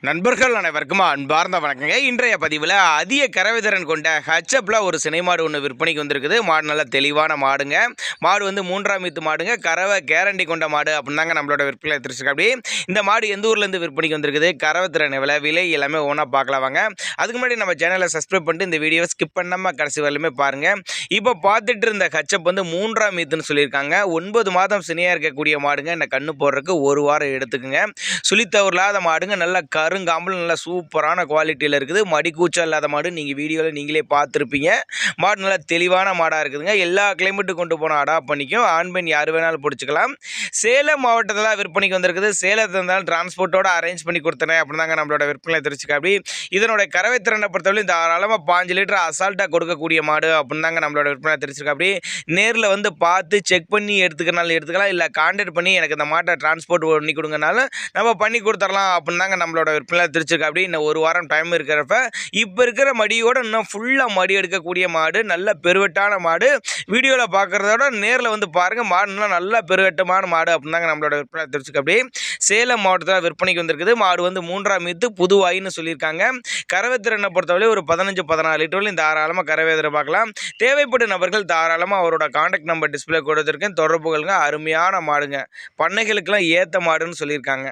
நண்பர்கள் அனைவருக்கும் அன்பார்ந்த வணக்கங்க. இன்றைய பதிவில் அதிக கறவைத்திறன் கொண்ட ஹச்எப்பில் ஒரு சினை மாடு ஒன்று விற்பனைக்கு வந்திருக்குது. மாடு நல்ல தெளிவான மாடுங்க. மாடு வந்து 3ஆம் ஈத்து மாடுங்க. கறவை கேரண்டி கொண்ட மாடு அப்படின்னாங்க நம்மளோட விற்பனை எடுத்துருக்கு. அப்படி இந்த மாடு எந்த ஊர்லேருந்து விற்பனைக்கு வந்திருக்குது, கறவைத்திறன் விலை எல்லாமே ஒன்றா பார்க்கலாம் வாங்க. அதுக்கு முன்னாடி நம்ம சேனலை சப்ஸ்கிரைப் பண்ணிட்டு இந்த வீடியோவை ஸ்கிப் பண்ணாமல் கடைசி வரலுமே பாருங்கள். இப்போ பார்த்துட்டு இருந்த ஹச்எப் வந்து 3ஆம் ஈத்துன்னு சொல்லியிருக்காங்க. 9 மாதம் சினையாக இருக்கக்கூடிய மாடுங்க. இந்த கண்ணு போடுறதுக்கு ஒரு வாரம் எடுத்துக்குங்க. சுழித்தவரில்லாத மாடுங்க. நல்ல கருங்காம்பல் நல்ல சூப்பரான குவாலிட்டியில் இருக்குது. மடி கூச்சல் இல்லாத மாடு. நீங்கள் வீடியோவில் நீங்களே பார்த்துருப்பீங்க. மாடு நல்லா தெளிவான மாடாக இருக்குதுங்க. எல்லா கிளைமேட்டு கொண்டு போனால் அடாப்ட் பண்ணிக்கும். ஆண் பெண் யார் வேணாலும் பிடிச்சிக்கலாம். சேலம் மாவட்டத்தில் விற்பனைக்கு வந்திருக்குது. சேலத்தில் இருந்தாலும் டிரான்ஸ்போர்ட்டோட அரேஞ்ச் பண்ணி கொடுத்தனேன் அப்படின்னு தாங்க நம்மளோட விற்பனை தெரிஞ்சுக்க. அப்படி இதனோட கறவைத்திறனை பொறுத்தவரை தாராளமாக 5 லிட்டர் அசால்ட்டாக கொடுக்கக்கூடிய மாடு அப்படின்னு தாங்க நம்மளோட விற்பனை தெரிஞ்சுக்க. அப்படி நேரில் வந்து பார்த்து செக் பண்ணி எடுத்துக்கிறனாலும் எடுத்துக்கலாம், இல்லை கான்டாக்ட் பண்ணி எனக்கு இந்த மாட்டை டிரான்ஸ்போர்ட் பண்ணி கொடுங்கனாலும் நம்ம பண்ணி கொடுத்துடலாம் அப்படின்னு தாங்க நம்மளோட விற்பனை தெரிஞ்சிருக்கு. அப்படி இன்னும் ஒரு வாரம் டைம் இருக்கிறப்ப இப்போ இருக்கிற மடியோட இன்னும் ஃபுல்லாக மடி எடுக்கக்கூடிய மாடு, நல்ல பெருவெட்டான மாடு. வீடியோவில் பார்க்குறதோட நேரில் வந்து பாருங்கள். மாடுலாம் நல்ல பெருவெட்டமான மாடு அப்படின்னு தாங்க நம்மளோட விற்பனை தெரிஞ்சுக்க. அப்படி சேலம் மாவட்டத்தில் விற்பனைக்கு வந்திருக்குது. மாடு வந்து 3ஆம் ஈத்து புதுவாயின்னு சொல்லியிருக்காங்க. கறவைத்திறனை பொறுத்தவரை ஒரு 15-14 லிட்டரில் தாராளமாக கறவை பார்க்கலாம். தேவைப்பட்ட நபர்கள் தாராளமாக அவரோட கான்டாக்ட் நம்பர் டிஸ்பிளே கொடுத்துருக்கேன், தொடர்புகளுங்க. அருமையான மாடுங்க, பண்ணைகளுக்கெல்லாம் ஏற்ற மாடுன்னு சொல்லியிருக்காங்க.